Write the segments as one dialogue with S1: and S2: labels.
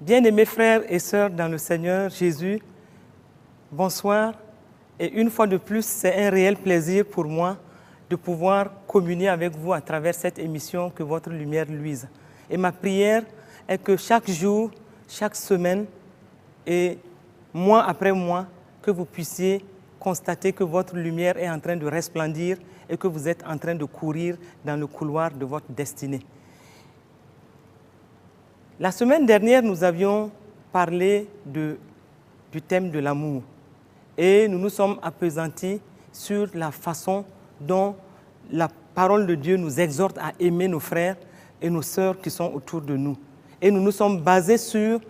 S1: Bien-aimés frères et sœurs dans le Seigneur Jésus, bonsoir. Et une fois de plus, c'est un réel plaisir pour moi de pouvoir communier avec vous à travers cette émission, que votre lumière luise. Et ma prière est que chaque jour, chaque semaine et mois après mois, que vous puissiez constater que votre lumière est en train de resplendir et que vous êtes en train de courir dans le couloir de votre destinée. La semaine dernière, nous avions parlé du thème de l'amour et nous nous sommes appesantis sur la façon dont la parole de Dieu nous exhorte à aimer nos frères et nos sœurs qui sont autour de nous. Et nous nous sommes basés sur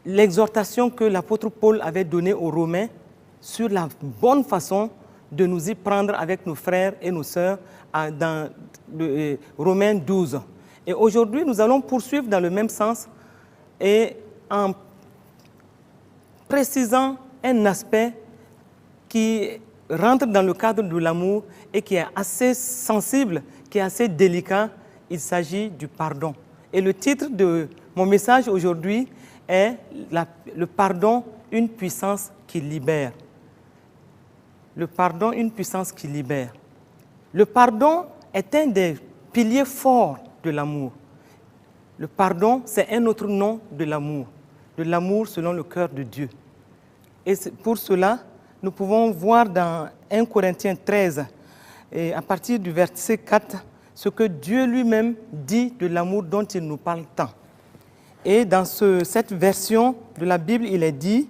S1: l'exhortation que l'apôtre Paul avait donnée aux Romains sur la bonne façon de nous y prendre avec nos frères et nos sœurs dans Romains 12. Et aujourd'hui, nous allons poursuivre dans le même sens et en précisant un aspect qui rentre dans le cadre de l'amour et qui est assez sensible, qui est assez délicat. Il s'agit du pardon. Et le titre de mon message aujourd'hui est « Le pardon, une puissance qui libère ». Le pardon, une puissance qui libère. Le pardon est un des piliers forts de l'amour. Le pardon, c'est un autre nom de l'amour selon le cœur de Dieu. Et pour cela, nous pouvons voir dans 1 Corinthiens 13, et à partir du verset 4, ce que Dieu lui-même dit de l'amour dont il nous parle tant. Et dans cette version de la Bible, il est dit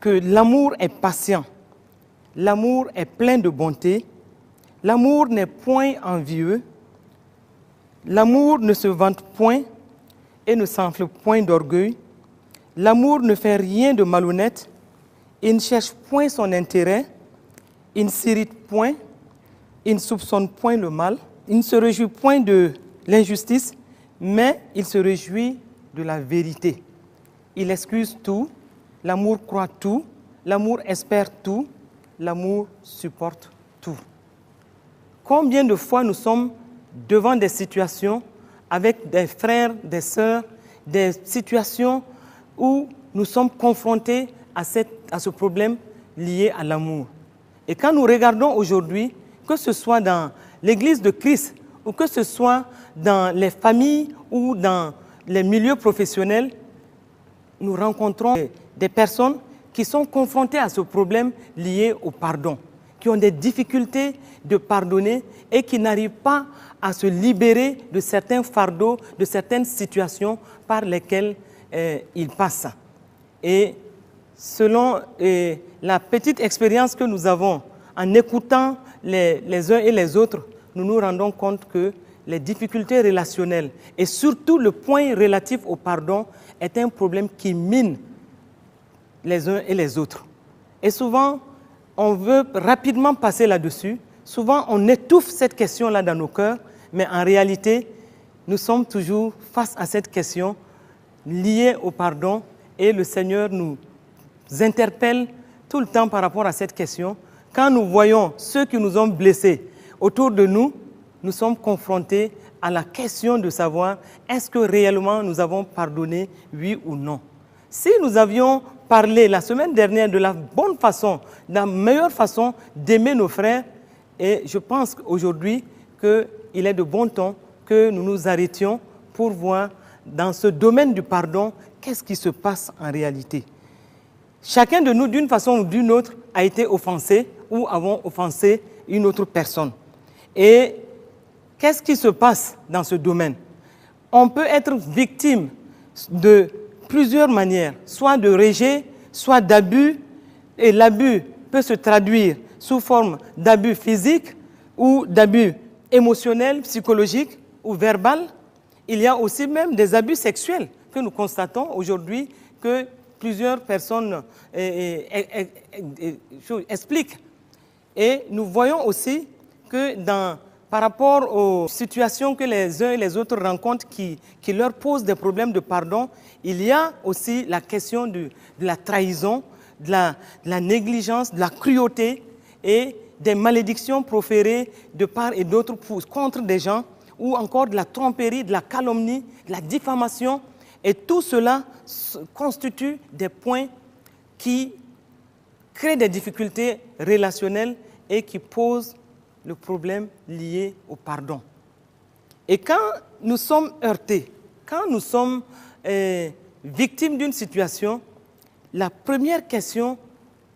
S1: que l'amour est patient, l'amour est plein de bonté, l'amour n'est point envieux, l'amour ne se vante point et ne s'enfle point d'orgueil. L'amour ne fait rien de malhonnête. Il ne cherche point son intérêt. Il ne s'irrite point. Il ne soupçonne point le mal. Il ne se réjouit point de l'injustice, mais il se réjouit de la vérité. Il excuse tout. L'amour croit tout. L'amour espère tout. L'amour supporte tout. Combien de fois nous sommes devant des situations avec des frères, des sœurs, des situations où nous sommes confrontés à ce problème lié à l'amour. Et quand nous regardons aujourd'hui, que ce soit dans l'Église de Christ ou que ce soit dans les familles ou dans les milieux professionnels, nous rencontrons des personnes qui sont confrontées à ce problème lié au pardon, qui ont des difficultés de pardonner et qui n'arrivent pas à se libérer de certains fardeaux, de certaines situations par lesquelles ils passent. Et selon la petite expérience que nous avons en écoutant les uns et les autres, nous nous rendons compte que les difficultés relationnelles et surtout le point relatif au pardon est un problème qui mine les uns et les autres. Et souvent, on veut rapidement passer là-dessus. Souvent, on étouffe cette question-là dans nos cœurs, mais en réalité, nous sommes toujours face à cette question liée au pardon et le Seigneur nous interpelle tout le temps par rapport à cette question. Quand nous voyons ceux qui nous ont blessés autour de nous, nous sommes confrontés à la question de savoir est-ce que réellement nous avons pardonné, oui ou non. Si nous avions parlé la semaine dernière de la bonne façon, de la meilleure façon d'aimer nos frères, et je pense aujourd'hui qu'il est de bon ton que nous nous arrêtions pour voir dans ce domaine du pardon, qu'est-ce qui se passe en réalité. Chacun de nous, d'une façon ou d'une autre, a été offensé ou avons offensé une autre personne. Et qu'est-ce qui se passe dans ce domaine? On peut être victime de plusieurs manières, soit de rejet, soit d'abus, et l'abus peut se traduire sous forme d'abus physique ou d'abus émotionnel, psychologique ou verbal. Il y a aussi même des abus sexuels que nous constatons aujourd'hui que plusieurs personnes expliquent. Et nous voyons aussi que par rapport aux situations que les uns et les autres rencontrent qui leur posent des problèmes de pardon, il y a aussi la question de la trahison, de la négligence, de la cruauté et des malédictions proférées de part et d'autre contre des gens, ou encore de la tromperie, de la calomnie, de la diffamation. Et tout cela constitue des points qui créent des difficultés relationnelles et qui posent le problème lié au pardon. Et quand nous sommes heurtés, quand nous sommes victimes d'une situation, la première question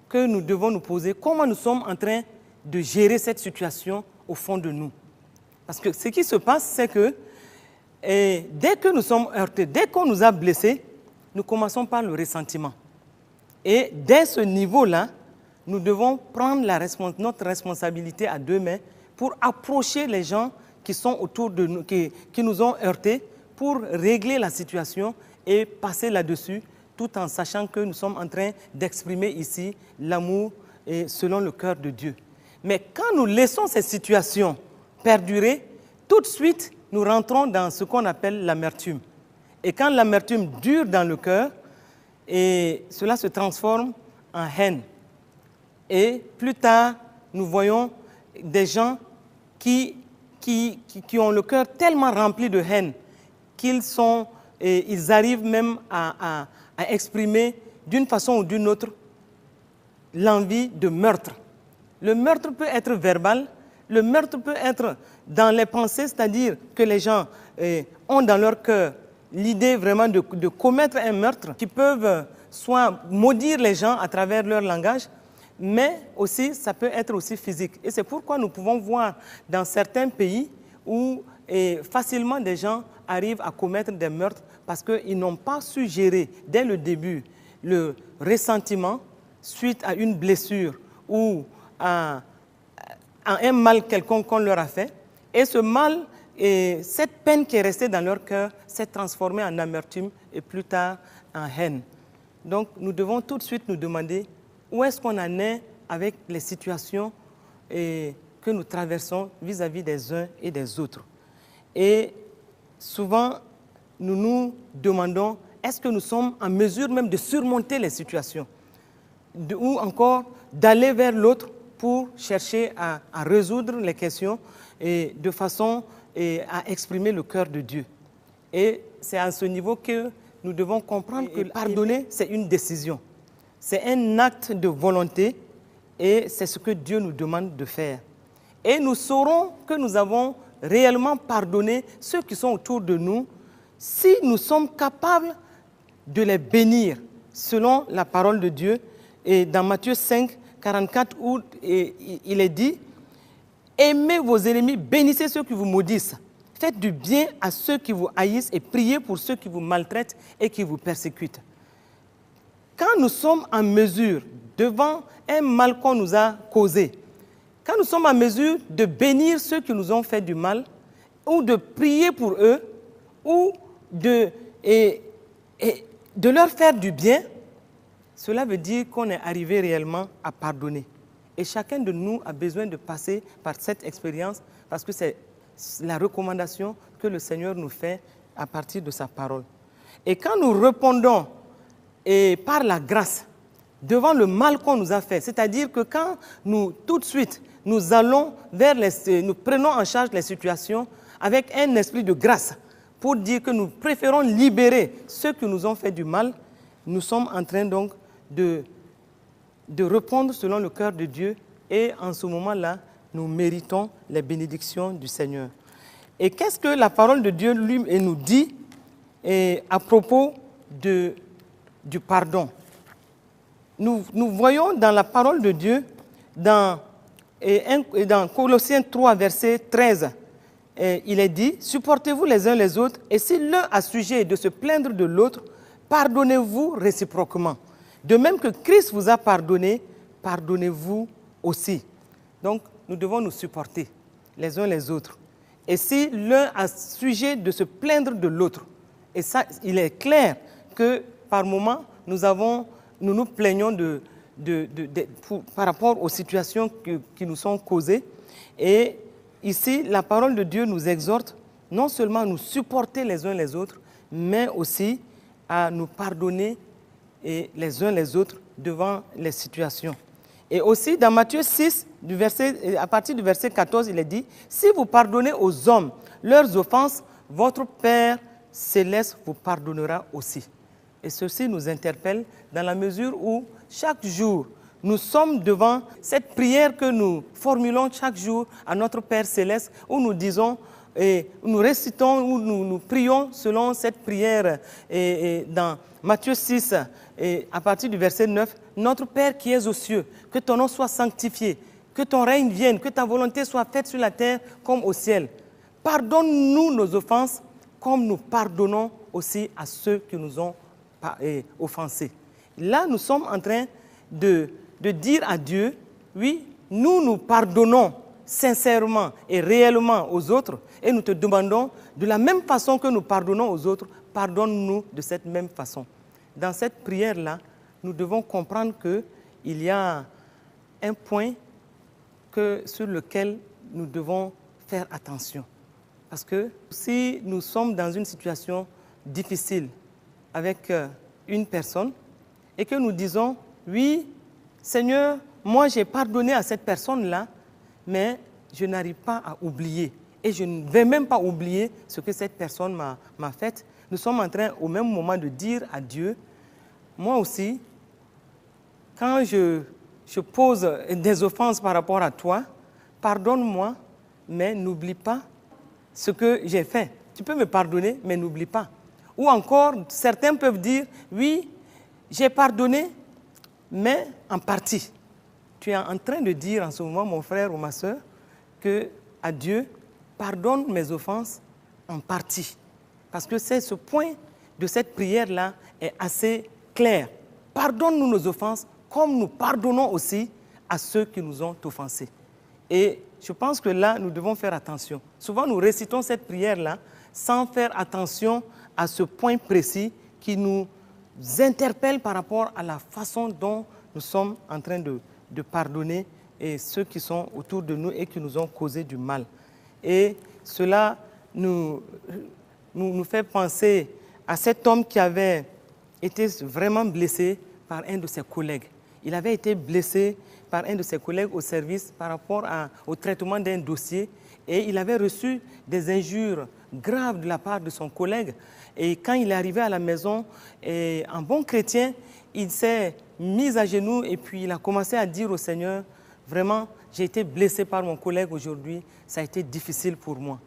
S1: que nous devons nous poser, comment nous sommes en train de gérer cette situation au fond de nous. Parce que ce qui se passe, c'est que dès que nous sommes heurtés, dès qu'on nous a blessés, nous commençons par le ressentiment. Et dès ce niveau-là, nous devons prendre notre responsabilité à deux mains pour approcher les gens qui sont autour de nous, qui nous ont heurtés, pour régler la situation et passer là-dessus, tout en sachant que nous sommes en train d'exprimer ici l'amour selon le cœur de Dieu. Mais quand nous laissons ces situations perdurer, tout de suite, nous rentrons dans ce qu'on appelle l'amertume. Et quand l'amertume dure dans le cœur, cela se transforme en haine. Et plus tard, nous voyons des gens qui ont le cœur tellement rempli de haine qu'ils arrivent même à exprimer d'une façon ou d'une autre l'envie de meurtre. Le meurtre peut être verbal, le meurtre peut être dans les pensées, c'est-à-dire que les gens ont dans leur cœur l'idée vraiment de commettre un meurtre, qui peuvent soit maudire les gens à travers leur langage, mais aussi ça peut être aussi physique. Et c'est pourquoi nous pouvons voir dans certains pays où facilement des gens arrivent à commettre des meurtres parce qu'ils n'ont pas su gérer dès le début le ressentiment suite à une blessure ou à un mal quelconque qu'on leur a fait. Et ce mal, cette peine qui est restée dans leur cœur s'est transformée en amertume et plus tard en haine. Donc nous devons tout de suite nous demander où est-ce qu'on en est avec les situations que nous traversons vis-à-vis des uns et des autres. Et souvent, nous nous demandons, est-ce que nous sommes en mesure même de surmonter les situations ou encore d'aller vers l'autre pour chercher à résoudre les questions de façon à exprimer le cœur de Dieu. Et c'est à ce niveau que nous devons comprendre que pardonner, c'est une décision. C'est un acte de volonté et c'est ce que Dieu nous demande de faire. Et nous saurons que nous avons réellement pardonné ceux qui sont autour de nous si nous sommes capables de les bénir selon la parole de Dieu. Et dans Matthieu 5, 44, où il est dit « Aimez vos ennemis, bénissez ceux qui vous maudissent, faites du bien à ceux qui vous haïssent et priez pour ceux qui vous maltraitent et qui vous persécutent. » Quand nous sommes en mesure, devant un mal qu'on nous a causé, quand nous sommes en mesure de bénir ceux qui nous ont fait du mal, ou de prier pour eux, ou de leur faire du bien, cela veut dire qu'on est arrivé réellement à pardonner. Et chacun de nous a besoin de passer par cette expérience parce que c'est la recommandation que le Seigneur nous fait à partir de sa parole. Et quand nous répondons par la grâce devant le mal qu'on nous a fait, c'est-à-dire que quand nous, tout de suite, nous allons nous prenons en charge les situations avec un esprit de grâce pour dire que nous préférons libérer ceux qui nous ont fait du mal, nous sommes en train donc de répondre selon le cœur de Dieu et en ce moment-là, nous méritons les bénédictions du Seigneur. Et qu'est-ce que la parole de Dieu lui nous dit à propos du pardon? Nous voyons dans la parole de Dieu, dans Colossiens 3, verset 13, il est dit « Supportez-vous les uns les autres, et si l'un a sujet de se plaindre de l'autre, pardonnez-vous réciproquement. De même que Christ vous a pardonné, pardonnez-vous aussi. » Donc, nous devons nous supporter les uns les autres. Et si l'un a sujet de se plaindre de l'autre, et ça, il est clair que par moments, nous nous plaignons par rapport aux situations qui nous sont causées. Et ici, la parole de Dieu nous exhorte non seulement à nous supporter les uns les autres, mais aussi à nous pardonner les uns les autres devant les situations. Et aussi, dans Matthieu 6, à partir du verset 14, il est dit « Si vous pardonnez aux hommes leurs offenses, votre Père céleste vous pardonnera aussi. Et ceci nous interpelle dans la mesure où chaque jour, nous sommes devant cette prière que nous formulons chaque jour à notre Père Céleste, où nous disons, et nous récitons, où nous prions selon cette prière dans Matthieu 6, et à partir du verset 9, « Notre Père qui es aux cieux, que ton nom soit sanctifié, que ton règne vienne, que ta volonté soit faite sur la terre comme au ciel. Pardonne-nous nos offenses, comme nous pardonnons aussi à ceux qui nous ont offensés. » Là, nous sommes en train de dire à Dieu, oui, nous pardonnons sincèrement et réellement aux autres et nous te demandons, de la même façon que nous pardonnons aux autres, pardonne-nous de cette même façon. Dans cette prière-là, nous devons comprendre qu'il y a un point sur lequel nous devons faire attention. Parce que si nous sommes dans une situation difficile avec une personne et que nous disons, oui, Seigneur, moi j'ai pardonné à cette personne-là, mais je n'arrive pas à oublier. Et je ne vais même pas oublier ce que cette personne m'a fait. Nous sommes en train au même moment de dire à Dieu, moi aussi, quand je pose des offenses par rapport à toi, pardonne-moi, mais n'oublie pas ce que j'ai fait. Tu peux me pardonner, mais n'oublie pas. Ou encore, certains peuvent dire, oui, j'ai pardonné, mais en partie. Tu es en train de dire en ce moment, mon frère ou ma soeur, que à Dieu, pardonne mes offenses en partie. Parce que c'est ce point de cette prière-là est assez clair. Pardonne-nous nos offenses comme nous pardonnons aussi à ceux qui nous ont offensés. Et je pense que là, nous devons faire attention. Souvent, nous récitons cette prière-là sans faire attention à ce point précis qui nous interpelle par rapport à la façon dont nous sommes en train de pardonner et ceux qui sont autour de nous et qui nous ont causé du mal. Et cela nous fait penser à cet homme qui avait été vraiment blessé par un de ses collègues. Il avait été blessé par un de ses collègues au service par rapport au traitement d'un dossier et il avait reçu des injures graves de la part de son collègue. Et quand il est arrivé à la maison, en bon chrétien, il s'est mis à genoux et puis il a commencé à dire au Seigneur, vraiment, j'ai été blessé par mon collègue aujourd'hui, ça a été difficile pour moi.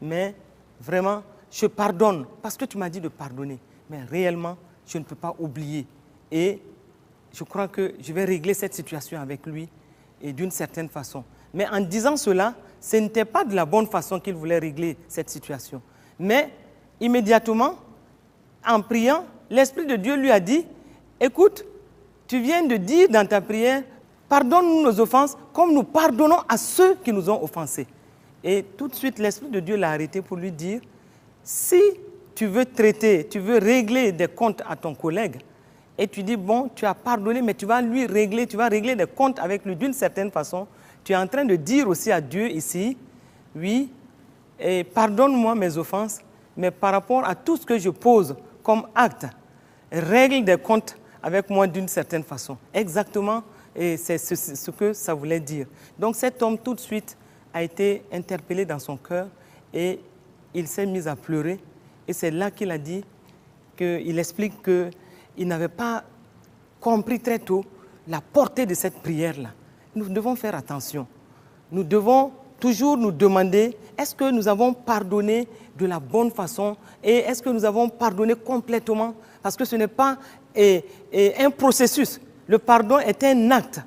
S1: Mais vraiment, je pardonne parce que tu m'as dit de pardonner. Mais réellement, je ne peux pas oublier. Et je crois que je vais régler cette situation avec lui et d'une certaine façon. Mais en disant cela, ce n'était pas de la bonne façon qu'il voulait régler cette situation. Mais immédiatement, en priant, l'Esprit de Dieu lui a dit, écoute, tu viens de dire dans ta prière, pardonne-nous nos offenses comme nous pardonnons à ceux qui nous ont offensés. Et tout de suite, l'Esprit de Dieu l'a arrêté pour lui dire, si tu veux traiter, tu veux régler des comptes à ton collègue, et tu dis, bon, tu as pardonné, mais tu vas régler des comptes avec lui d'une certaine façon, tu es en train de dire aussi à Dieu ici, oui, et pardonne-moi mes offenses, mais par rapport à tout ce que je pose comme acte, règle des comptes avec moi d'une certaine façon. Exactement, et c'est ce que ça voulait dire. Donc cet homme tout de suite a été interpellé dans son cœur et il s'est mis à pleurer. Et c'est là qu'il a dit, qu'il explique qu'il n'avait pas compris très tôt la portée de cette prière-là. Nous devons faire attention. Nous devons toujours nous demander, est-ce que nous avons pardonné de la bonne façon et est-ce que nous avons pardonné complètement? Parce que ce n'est pas un processus. Le pardon est un acte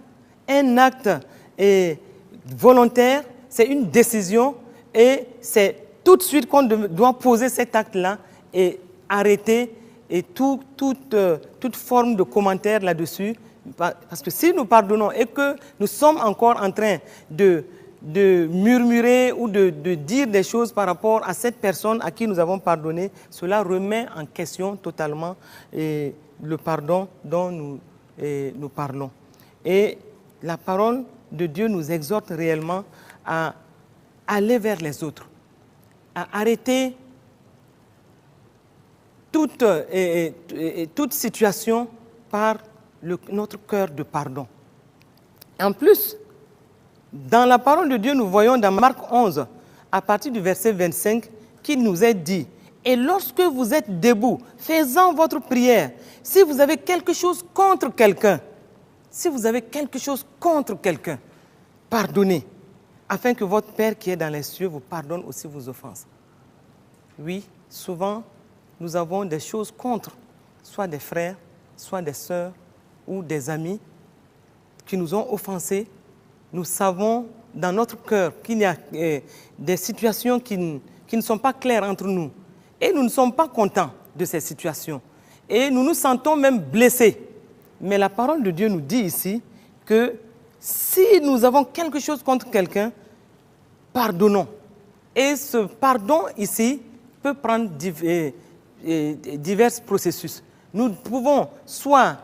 S1: volontaire, c'est une décision et c'est tout de suite qu'on doit poser cet acte-là et arrêter et toute forme de commentaire là-dessus. Parce que si nous pardonnons et que nous sommes encore en train de murmurer ou de dire des choses par rapport à cette personne à qui nous avons pardonné, cela remet en question totalement le pardon dont nous parlons. Et la parole de Dieu nous exhorte réellement à aller vers les autres, à arrêter toute situation par notre cœur de pardon. En plus, dans la parole de Dieu, nous voyons dans Marc 11, à partir du verset 25, qu'il nous est dit, « Et lorsque vous êtes debout, faisant votre prière, si vous avez quelque chose contre quelqu'un, pardonnez, afin que votre Père qui est dans les cieux vous pardonne aussi vos offenses. Oui, souvent, nous avons des choses contre, soit des frères, soit des sœurs ou des amis qui nous ont offensés. Nous savons dans notre cœur qu'il y a des situations qui ne sont pas claires entre nous. Et nous ne sommes pas contents de ces situations. Et nous nous sentons même blessés. Mais la parole de Dieu nous dit ici que si nous avons quelque chose contre quelqu'un, pardonnons. Et ce pardon ici peut prendre divers processus. Nous pouvons soit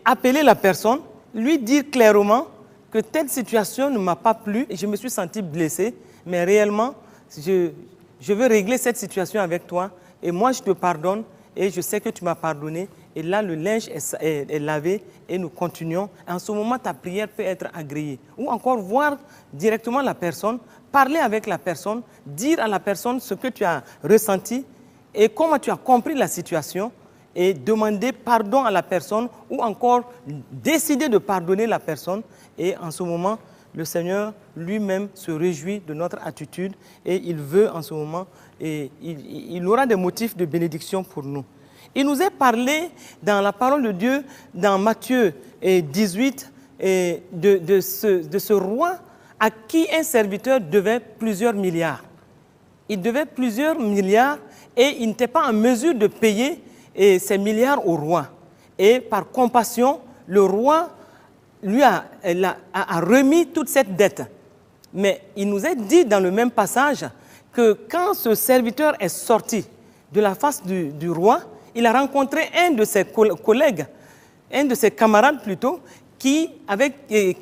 S1: appeler la personne, lui dire clairement que telle situation ne m'a pas plu et je me suis senti blessé, mais réellement, je veux régler cette situation avec toi et moi je te pardonne et je sais que tu m'as pardonné. Et là, le linge est lavé et nous continuons. En ce moment, ta prière peut être agréée. Ou encore voir directement la personne, parler avec la personne, dire à la personne ce que tu as ressenti et comment tu as compris la situation et demander pardon à la personne ou encore décider de pardonner la personne. Et en ce moment, le Seigneur lui-même se réjouit de notre attitude et il veut en ce moment, et il aura des motifs de bénédiction pour nous. Il nous est parlé dans la parole de Dieu, dans Matthieu 18, de ce roi à qui un serviteur devait plusieurs milliards. Il devait plusieurs milliards et il n'était pas en mesure de payer ces milliards au roi. Et par compassion, le roi lui a remis toute cette dette. Mais il nous est dit dans le même passage que quand ce serviteur est sorti de la face du roi, il a rencontré un de ses collègues, un de ses camarades plutôt, qui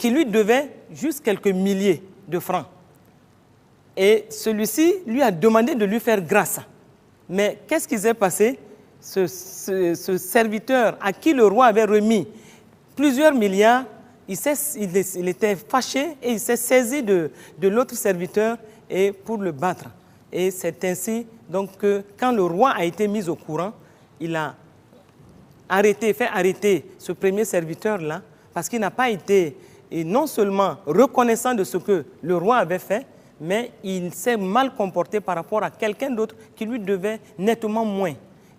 S1: lui devait juste quelques milliers de francs. Et celui-ci lui a demandé de lui faire grâce. Mais qu'est-ce qui s'est passé? Ce serviteur à qui le roi avait remis plusieurs milliards, il était fâché et il s'est saisi de l'autre serviteur et pour le battre. Et c'est ainsi donc que quand le roi a été mis au courant, il a fait arrêter ce premier serviteur-là parce qu'il n'a pas été non seulement reconnaissant de ce que le roi avait fait, mais il s'est mal comporté par rapport à quelqu'un d'autre qui lui devait nettement moins.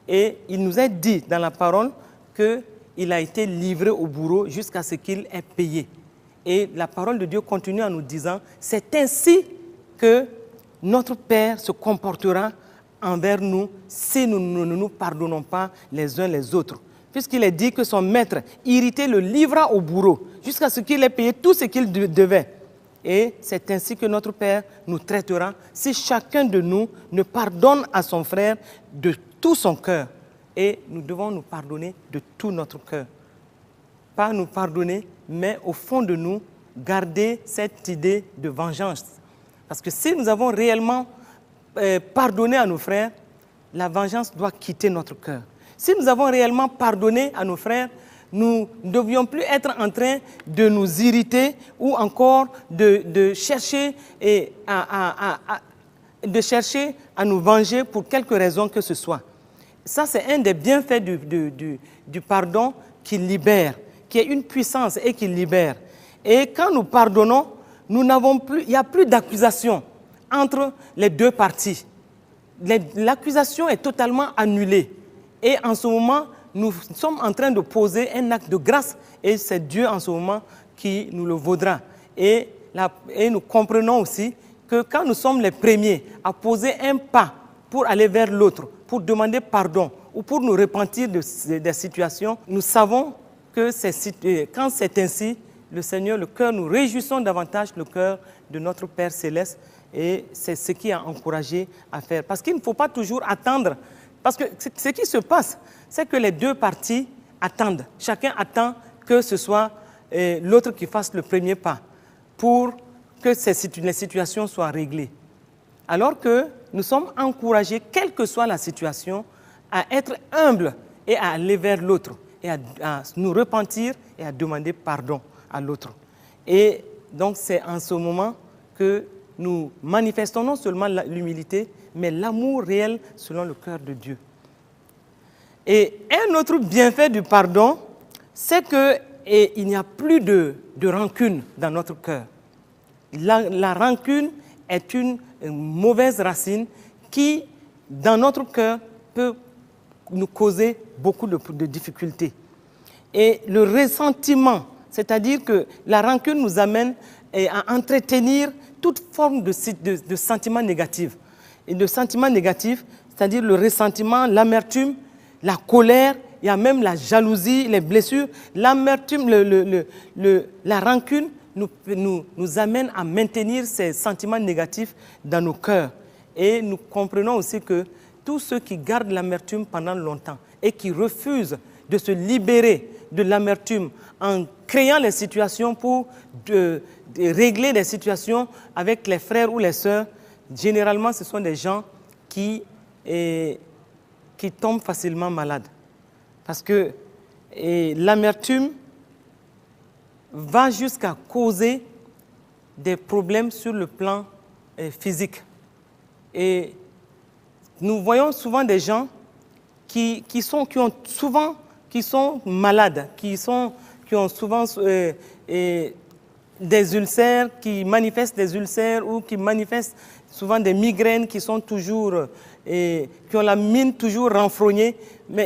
S1: Et il nous a dit dans la parole qu'il a été livré au bourreau jusqu'à ce qu'il ait payé. Et la parole de Dieu continue en nous disant, c'est ainsi que notre Père se comportera envers nous si nous ne nous pardonnons pas les uns les autres. Puisqu'il est dit que son maître irrité le livra au bourreau jusqu'à ce qu'il ait payé tout ce qu'il devait. Et c'est ainsi que notre Père nous traitera si chacun de nous ne pardonne à son frère de tout son cœur. Et nous devons nous pardonner de tout notre cœur. Pas nous pardonner, mais au fond de nous, garder cette idée de vengeance. Parce que si nous avons réellement pardonné à nos frères, la vengeance doit quitter notre cœur. Si nous avons réellement pardonné à nos frères, nous ne devions plus être en train de nous irriter ou encore de chercher à nous venger pour quelque raison que ce soit. Ça, c'est un des bienfaits du pardon qui libère, qui est une puissance et qui libère. Et quand nous pardonnons, il n'y a plus d'accusation entre les deux parties. L'accusation est totalement annulée. Et en ce moment, nous sommes en train de poser un acte de grâce et c'est Dieu en ce moment qui nous le vaudra. Et nous comprenons aussi que quand nous sommes les premiers à poser un pas pour aller vers l'autre, pour demander pardon ou pour nous repentir des situations, nous savons que quand c'est ainsi, le Seigneur, le cœur, nous réjouissons davantage le cœur de notre Père Céleste et c'est ce qui a encouragé à faire. Parce qu'il ne faut pas toujours attendre. Parce que ce qui se passe, c'est que les deux parties attendent. Chacun attend que ce soit l'autre qui fasse le premier pas pour que les situations soient réglées. Alors que nous sommes encouragés, quelle que soit la situation, à être humbles et à aller vers l'autre et à nous repentir et à demander pardon à l'autre. Et donc c'est en ce moment que nous manifestons non seulement l'humilité, mais l'amour réel selon le cœur de Dieu. Et un autre bienfait du pardon, c'est qu'il n'y a plus de rancune dans notre cœur. La rancune est une mauvaise racine qui, dans notre cœur, peut nous causer beaucoup de difficultés. Et le ressentiment, c'est-à-dire que la rancune nous amène à entretenir toute forme de sentiments négatifs. Et de sentiments négatifs, c'est-à-dire le ressentiment, l'amertume, la colère, il y a même la jalousie, les blessures. L'amertume, la rancune nous amène à maintenir ces sentiments négatifs dans nos cœurs. Et nous comprenons aussi que tous ceux qui gardent l'amertume pendant longtemps et qui refusent de se libérer de l'amertume en créant les situations pour de régler les situations avec les frères ou les sœurs, généralement ce sont des gens qui tombent facilement malades. Parce que l'amertume va jusqu'à causer des problèmes sur le plan physique. Et nous voyons souvent des gens qui sont malades, qui ont souvent des ulcères, qui manifestent des ulcères ou qui manifestent souvent des migraines qui sont toujours, qui ont la mine toujours renfrognée,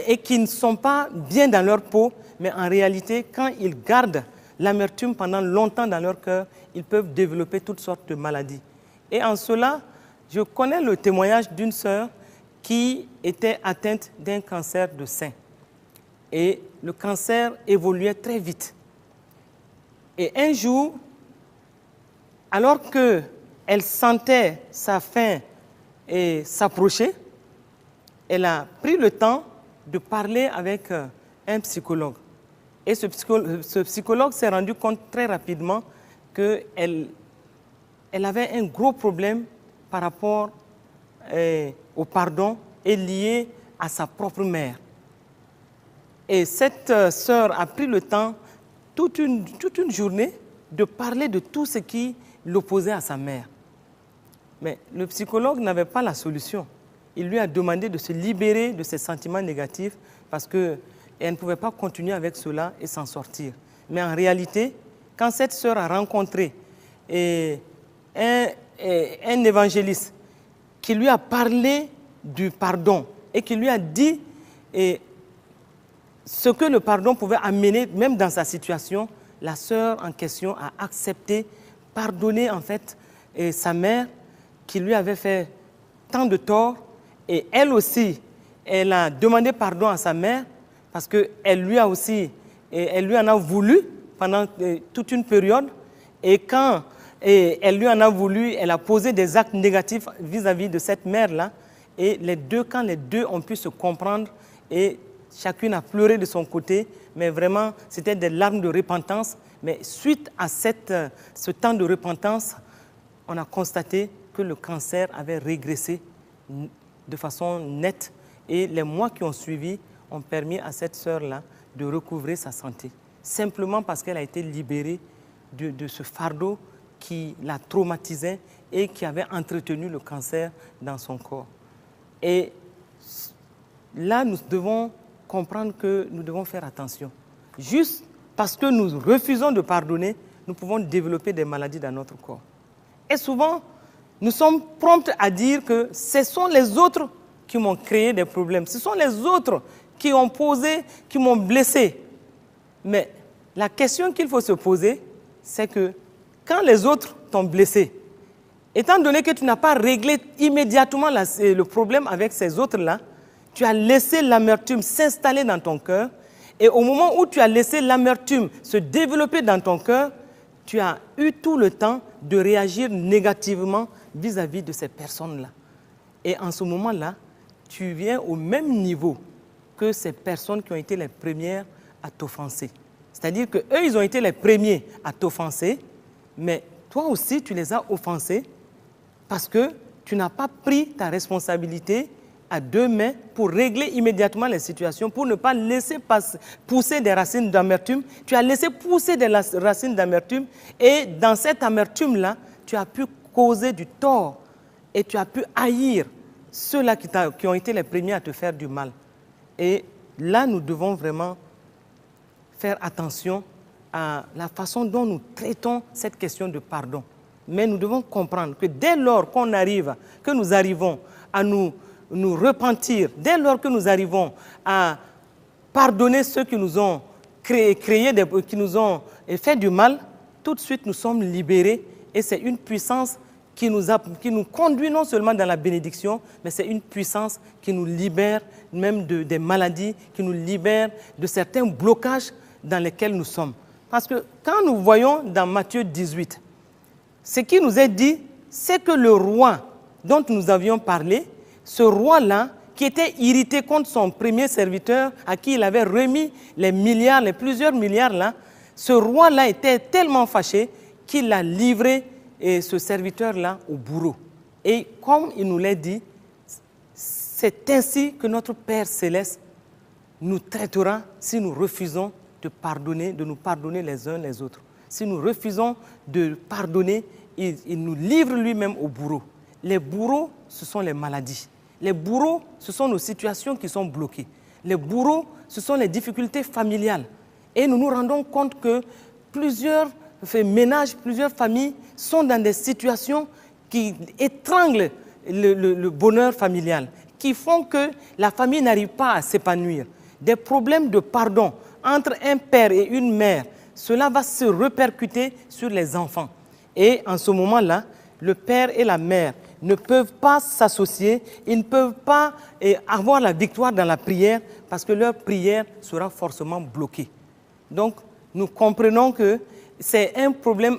S1: et qui ne sont pas bien dans leur peau, mais en réalité, quand ils gardent l'amertume pendant longtemps dans leur cœur, ils peuvent développer toutes sortes de maladies. Et en cela, je connais le témoignage d'une sœur qui était atteinte d'un cancer de sein. Et le cancer évoluait très vite. Et un jour, alors qu'elle sentait sa fin s'approcher, elle a pris le temps de parler avec un psychologue. Et ce psychologue s'est rendu compte très rapidement qu'elle avait un gros problème par rapport au pardon et lié à sa propre mère. Et cette sœur a pris le temps, toute une journée, de parler de tout ce qui l'opposait à sa mère. Mais le psychologue n'avait pas la solution. Il lui a demandé de se libérer de ses sentiments négatifs parce qu'elle ne pouvait pas continuer avec cela et s'en sortir. Mais en réalité, quand cette sœur a rencontré un évangéliste qui lui a parlé du pardon et qui lui a dit ce que le pardon pouvait amener, même dans sa situation, la sœur en question a accepté, pardonner en fait sa mère qui lui avait fait tant de tort. Et elle aussi, elle a demandé pardon à sa mère parce qu'elle lui en a voulu pendant toute une période. Et quand elle lui en a voulu, elle a posé des actes négatifs vis-à-vis de cette mère-là. Et quand les deux ont pu se comprendre et chacune a pleuré de son côté, mais vraiment, c'était des larmes de repentance. Mais suite à ce temps de repentance, on a constaté que le cancer avait régressé de façon nette. Et les mois qui ont suivi ont permis à cette sœur-là de recouvrer sa santé. Simplement parce qu'elle a été libérée de ce fardeau qui la traumatisait et qui avait entretenu le cancer dans son corps. Et là, nous devons comprendre que nous devons faire attention. Juste parce que nous refusons de pardonner, nous pouvons développer des maladies dans notre corps. Et souvent, nous sommes prompts à dire que ce sont les autres qui m'ont créé des problèmes. Ce sont les autres qui ont posé, qui m'ont blessé. Mais la question qu'il faut se poser, c'est que quand les autres t'ont blessé, étant donné que tu n'as pas réglé immédiatement le problème avec ces autres-là, tu as laissé l'amertume s'installer dans ton cœur. Et au moment où tu as laissé l'amertume se développer dans ton cœur, tu as eu tout le temps de réagir négativement vis-à-vis de ces personnes-là. Et en ce moment-là, tu viens au même niveau que ces personnes qui ont été les premières à t'offenser. C'est-à-dire qu'eux, ils ont été les premiers à t'offenser, mais toi aussi, tu les as offensés parce que tu n'as pas pris ta responsabilité à deux mains pour régler immédiatement les situations, pour ne pas laisser pousser des racines d'amertume. Tu as laissé pousser des racines d'amertume et dans cette amertume-là, tu as pu causé du tort et tu as pu haïr ceux-là qui ont été les premiers à te faire du mal. Et là, nous devons vraiment faire attention à la façon dont nous traitons cette question de pardon. Mais nous devons comprendre que dès lors que nous arrivons à nous repentir, dès lors que nous arrivons à pardonner ceux qui nous ont qui nous ont fait du mal, tout de suite nous sommes libérés et c'est une puissance qui nous conduit non seulement dans la bénédiction, mais c'est une puissance qui nous libère même des maladies, qui nous libère de certains blocages dans lesquels nous sommes. Parce que quand nous voyons dans Matthieu 18, ce qui nous est dit, c'est que le roi dont nous avions parlé, ce roi-là, qui était irrité contre son premier serviteur, à qui il avait remis les plusieurs milliards là, ce roi-là était tellement fâché qu'il a livré ce serviteur-là au bourreau. Et comme il nous l'a dit, c'est ainsi que notre Père Céleste nous traitera si nous refusons de nous pardonner les uns les autres. Si nous refusons de pardonner, il nous livre lui-même au bourreau. Les bourreaux, ce sont les maladies. Les bourreaux, ce sont nos situations qui sont bloquées. Les bourreaux, ce sont les difficultés familiales. Et nous nous rendons compte que plusieurs ménages, plusieurs familles sont dans des situations qui étranglent le bonheur familial, qui font que la famille n'arrive pas à s'épanouir. Des problèmes de pardon entre un père et une mère, cela va se répercuter sur les enfants. Et en ce moment-là, le père et la mère ne peuvent pas s'associer, ils ne peuvent pas avoir la victoire dans la prière parce que leur prière sera forcément bloquée. Donc, nous comprenons que c'est un problème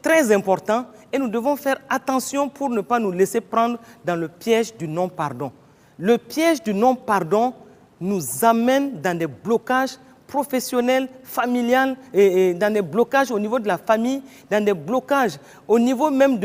S1: très important et nous devons faire attention pour ne pas nous laisser prendre dans le piège du non-pardon. Le piège du non-pardon nous amène dans des blocages professionnels, familiales, et dans des blocages au niveau de la famille, dans des blocages au niveau même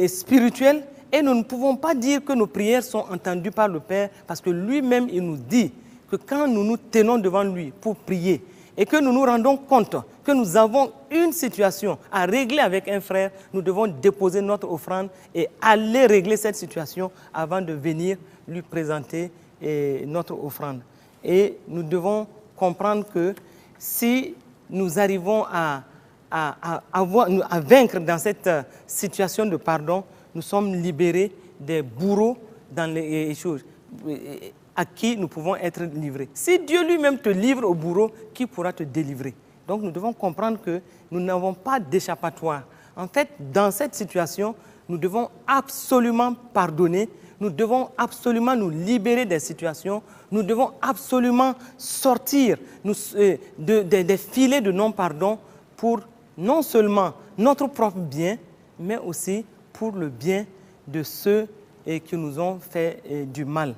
S1: spirituel. Et nous ne pouvons pas dire que nos prières sont entendues par le Père parce que lui-même, il nous dit que quand nous nous tenons devant lui pour prier et que nous nous rendons compte que nous avons une situation à régler avec un frère, nous devons déposer notre offrande et aller régler cette situation avant de venir lui présenter notre offrande. Et nous devons comprendre que si nous arrivons à vaincre dans cette situation de pardon, nous sommes libérés des bourreaux dans les choses à qui nous pouvons être livrés. Si Dieu lui-même te livre au bourreau, qui pourra te délivrer? Donc nous devons comprendre que nous n'avons pas d'échappatoire. En fait, dans cette situation, nous devons absolument pardonner. Nous devons absolument nous libérer des situations. Nous devons absolument sortir des filets de non-pardon pour non seulement notre propre bien, mais aussi pour le bien de ceux qui nous ont fait du mal.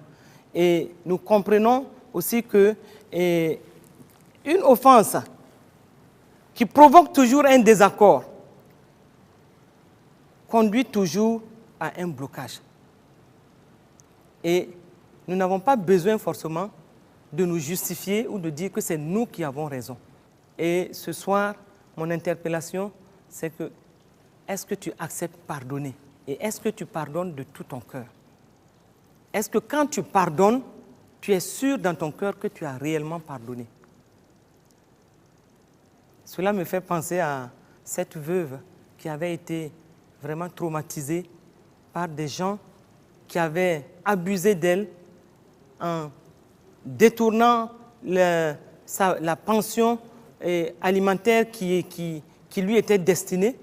S1: Et nous comprenons aussi que une offense qui provoque toujours un désaccord conduit toujours à un blocage. Et nous n'avons pas besoin forcément de nous justifier ou de dire que c'est nous qui avons raison. Et ce soir, mon interpellation, c'est que est-ce que tu acceptes pardonner? Et est-ce que tu pardonnes de tout ton cœur? Est-ce que quand tu pardonnes, tu es sûr dans ton cœur que tu as réellement pardonné? Cela me fait penser à cette veuve qui avait été vraiment traumatisée par des gens qui avaient abusé d'elle en détournant la pension alimentaire qui lui était destinée.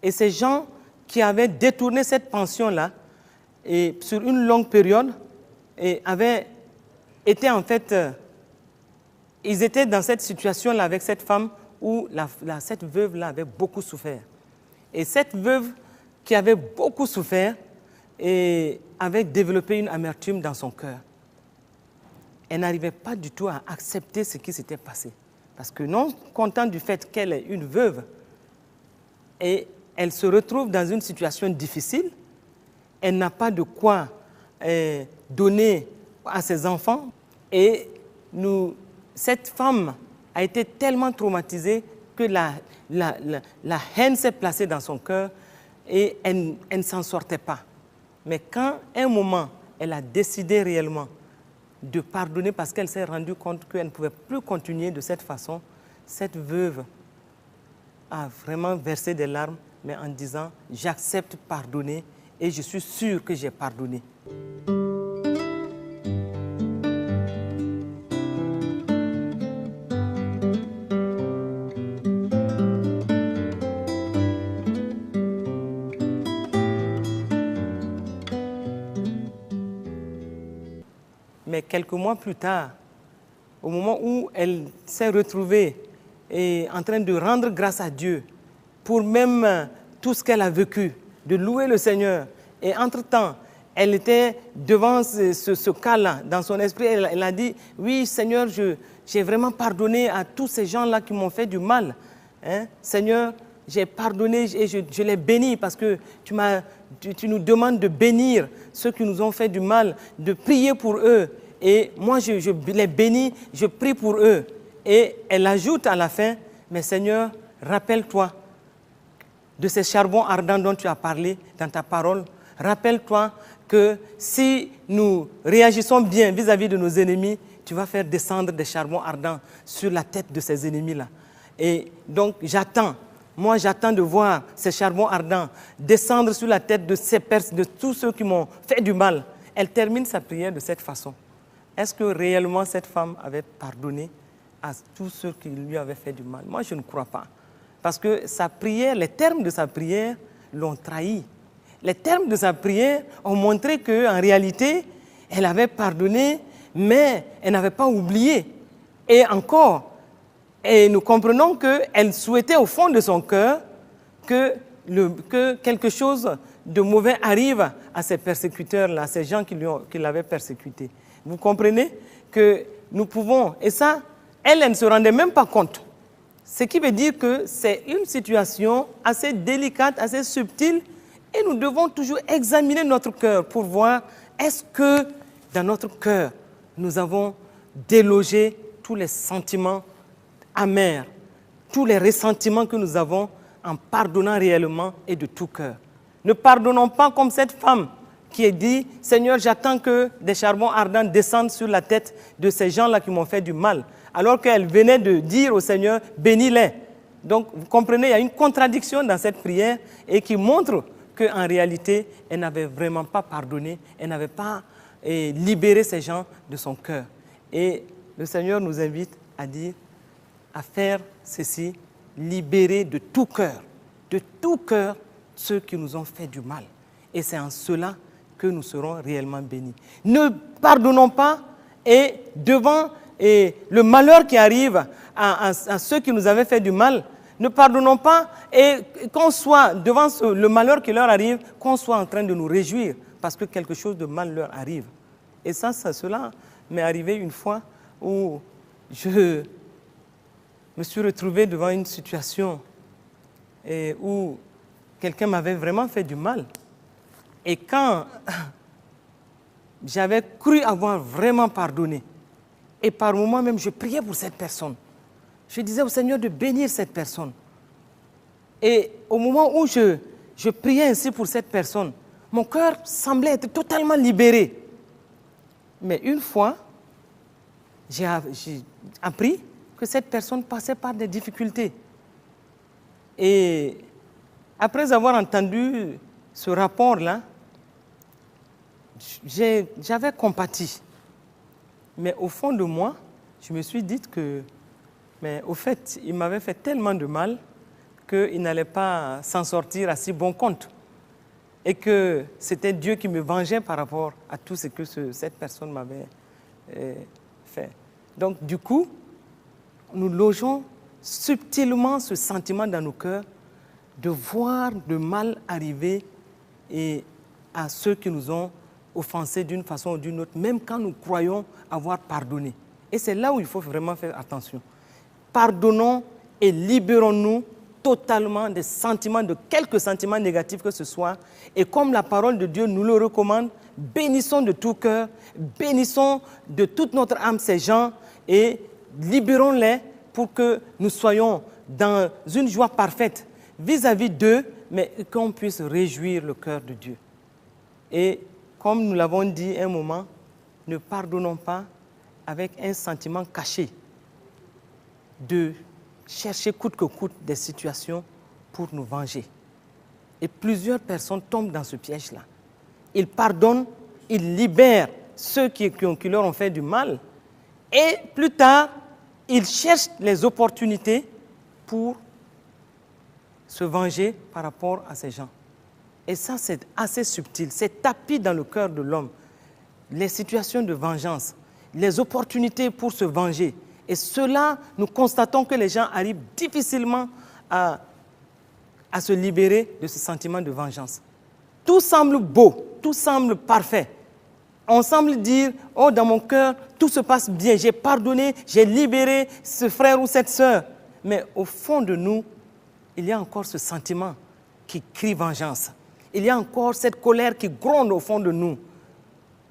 S1: Et ces gens qui avaient détourné cette pension-là et sur une longue période avaient été en fait... ils étaient dans cette situation-là avec cette femme où cette veuve-là avait beaucoup souffert. Et cette veuve qui avait beaucoup souffert avait développé une amertume dans son cœur. Elle n'arrivait pas du tout à accepter ce qui s'était passé. Parce que non contente du fait qu'elle est une veuve, et elle se retrouve dans une situation difficile, elle n'a pas de quoi donner à ses enfants. Et cette femme a été tellement traumatisée que la haine s'est placée dans son cœur. et elle ne s'en sortait pas. Mais quand, à un moment, elle a décidé réellement de pardonner parce qu'elle s'est rendue compte qu'elle ne pouvait plus continuer de cette façon, cette veuve a vraiment versé des larmes, mais en disant « J'accepte pardonner et je suis sûre que j'ai pardonné ». Mais quelques mois plus tard, au moment où elle s'est retrouvée et en train de rendre grâce à Dieu pour même tout ce qu'elle a vécu, de louer le Seigneur. Et entre-temps, elle était devant ce cas-là, dans son esprit, elle a dit, oui Seigneur, j'ai vraiment pardonné à tous ces gens-là qui m'ont fait du mal. Hein? Seigneur, j'ai pardonné et je les bénis parce que tu nous demandes de bénir ceux qui nous ont fait du mal, de prier pour eux. Et moi, je les bénis, je prie pour eux. Et elle ajoute à la fin, mais Seigneur, rappelle-toi de ces charbons ardents dont tu as parlé dans ta parole. Rappelle-toi que si nous réagissons bien vis-à-vis de nos ennemis, tu vas faire descendre des charbons ardents sur la tête de ces ennemis-là. Et donc, j'attends de voir ces charbons ardents descendre sur la tête de tous ceux qui m'ont fait du mal. Elle termine sa prière de cette façon. Est-ce que réellement cette femme avait pardonné à tous ceux qui lui avaient fait du mal? Moi, je ne crois pas. Parce que sa prière, les termes de sa prière l'ont trahi. Les termes de sa prière ont montré qu'en réalité, elle avait pardonné, mais elle n'avait pas oublié. Et encore, nous comprenons qu'elle souhaitait au fond de son cœur que quelque chose de mauvais arrive à ces persécuteurs-là, à ces gens qui l'avaient persécuté. Vous comprenez que nous pouvons, et ça, elle ne se rendait même pas compte. Ce qui veut dire que c'est une situation assez délicate, assez subtile, et nous devons toujours examiner notre cœur pour voir est-ce que dans notre cœur, nous avons délogé tous les sentiments amers, tous les ressentiments que nous avons en pardonnant réellement et de tout cœur. Ne pardonnons pas comme cette femme qui a dit « Seigneur, j'attends que des charbons ardents descendent sur la tête de ces gens-là qui m'ont fait du mal », alors qu'elle venait de dire au Seigneur « Bénis-les ». Donc, vous comprenez, il y a une contradiction dans cette prière et qui montre qu'en réalité, elle n'avait vraiment pas pardonné, elle n'avait pas libéré ces gens de son cœur. Et le Seigneur nous invite à dire, à faire ceci, libérer de tout cœur ceux qui nous ont fait du mal. Et c'est en cela que nous serons réellement bénis. Ne pardonnons pas et devant le malheur qui arrive à ceux qui nous avaient fait du mal, ne pardonnons pas et qu'on soit devant le malheur qui leur arrive, qu'on soit en train de nous réjouir parce que quelque chose de mal leur arrive. Et cela m'est arrivé une fois où je me suis retrouvé devant une situation où quelqu'un m'avait vraiment fait du mal. Et quand j'avais cru avoir vraiment pardonné, et par moments même, je priais pour cette personne. Je disais au Seigneur de bénir cette personne. Et au moment où je priais ainsi pour cette personne, mon cœur semblait être totalement libéré. Mais une fois, j'ai appris que cette personne passait par des difficultés. Et après avoir entendu ce rapport-là, j'avais compati. Mais au fond de moi, je me suis dit que, mais au fait, il m'avait fait tellement de mal qu'il n'allait pas s'en sortir à si bon compte. Et que c'était Dieu qui me vengeait par rapport à tout ce que cette personne m'avait fait. Donc, du coup, nous logeons subtilement ce sentiment dans nos cœurs de voir le mal arriver à ceux qui nous ont offensés d'une façon ou d'une autre, même quand nous croyons avoir pardonné. Et c'est là où il faut vraiment faire attention. Pardonnons et libérons-nous totalement des sentiments, de quelques sentiments négatifs que ce soit. Et comme la parole de Dieu nous le recommande, bénissons de tout cœur, bénissons de toute notre âme ces gens et libérons-les pour que nous soyons dans une joie parfaite vis-à-vis d'eux, mais qu'on puisse réjouir le cœur de Dieu. Et comme nous l'avons dit un moment, ne pardonnons pas avec un sentiment caché de chercher coûte que coûte des situations pour nous venger. Et plusieurs personnes tombent dans ce piège-là. Ils pardonnent, ils libèrent ceux qui leur ont fait du mal, et plus tard, ils cherchent les opportunités pour se venger par rapport à ces gens. Et ça, c'est assez subtil, c'est tapis dans le cœur de l'homme. Les situations de vengeance, les opportunités pour se venger. Et cela, nous constatons que les gens arrivent difficilement à se libérer de ce sentiment de vengeance. Tout semble beau, tout semble parfait. On semble dire, oh, dans mon cœur, tout se passe bien, j'ai pardonné, j'ai libéré ce frère ou cette sœur. Mais au fond de nous, il y a encore ce sentiment qui crie vengeance. Il y a encore cette colère qui gronde au fond de nous.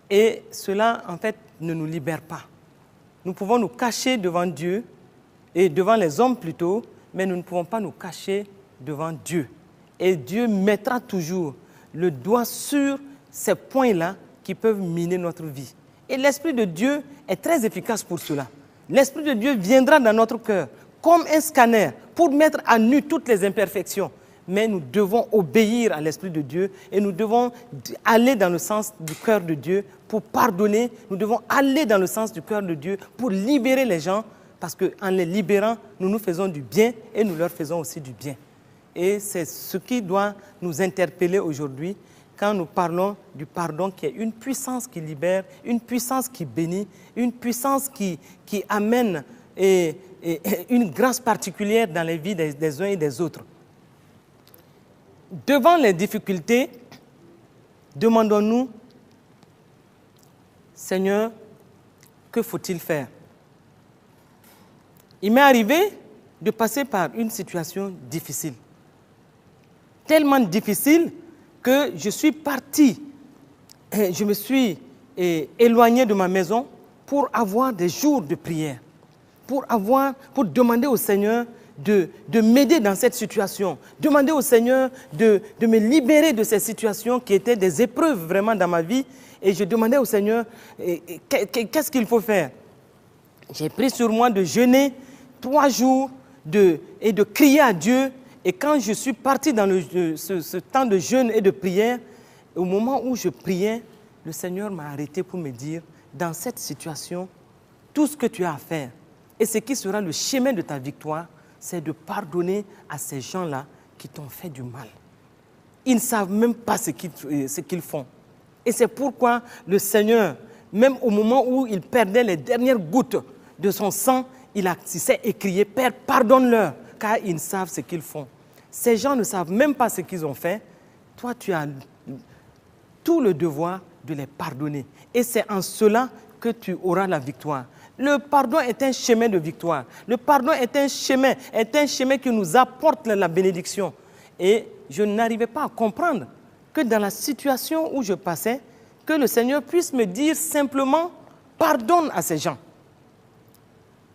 S1: Et cela, en fait, ne nous libère pas. Nous pouvons nous cacher devant Dieu, et devant les hommes plutôt, mais nous ne pouvons pas nous cacher devant Dieu. Et Dieu mettra toujours le doigt sur ces points-là qui peuvent miner notre vie. Et l'Esprit de Dieu est très efficace pour cela. L'Esprit de Dieu viendra dans notre cœur comme un scanner pour mettre à nu toutes les imperfections. Mais nous devons obéir à l'Esprit de Dieu et nous devons aller dans le sens du cœur de Dieu pour pardonner. Nous devons aller dans le sens du cœur de Dieu pour libérer les gens, parce qu'en les libérant, nous nous faisons du bien et nous leur faisons aussi du bien. Et c'est ce qui doit nous interpeller aujourd'hui quand nous parlons du pardon, qui est une puissance qui libère, une puissance qui bénit, une puissance qui amène une grâce particulière dans les vies des uns et des autres. Devant les difficultés, demandons-nous, Seigneur, que faut-il faire? Il m'est arrivé de passer par une situation difficile. Tellement difficile que je suis parti, je me suis éloigné de ma maison pour avoir des jours de prière, pour demander au Seigneur de m'aider dans cette situation, demander au Seigneur de me libérer de ces situations qui étaient des épreuves vraiment dans ma vie. Et je demandais au Seigneur, qu'est-ce qu'il faut faire? J'ai pris sur moi de jeûner 3 jours et de crier à Dieu. Et quand je suis parti dans ce temps de jeûne et de prière, au moment où je priais, le Seigneur m'a arrêté pour me dire, dans cette situation, tout ce que tu as à faire, et ce qui sera le chemin de ta victoire, c'est de pardonner à ces gens-là qui t'ont fait du mal. Ils ne savent même pas ce qu'ils font. Et c'est pourquoi le Seigneur, même au moment où il perdait les dernières gouttes de son sang, il s'est écrié, Père, pardonne-leur, car ils ne savent ce qu'ils font. Ces gens ne savent même pas ce qu'ils ont fait. Toi, tu as tout le devoir de les pardonner. Et c'est en cela que tu auras la victoire. Le pardon est un chemin de victoire. Le pardon est un chemin qui nous apporte la bénédiction. Et je n'arrivais pas à comprendre que dans la situation où je passais, que le Seigneur puisse me dire simplement, pardonne à ces gens.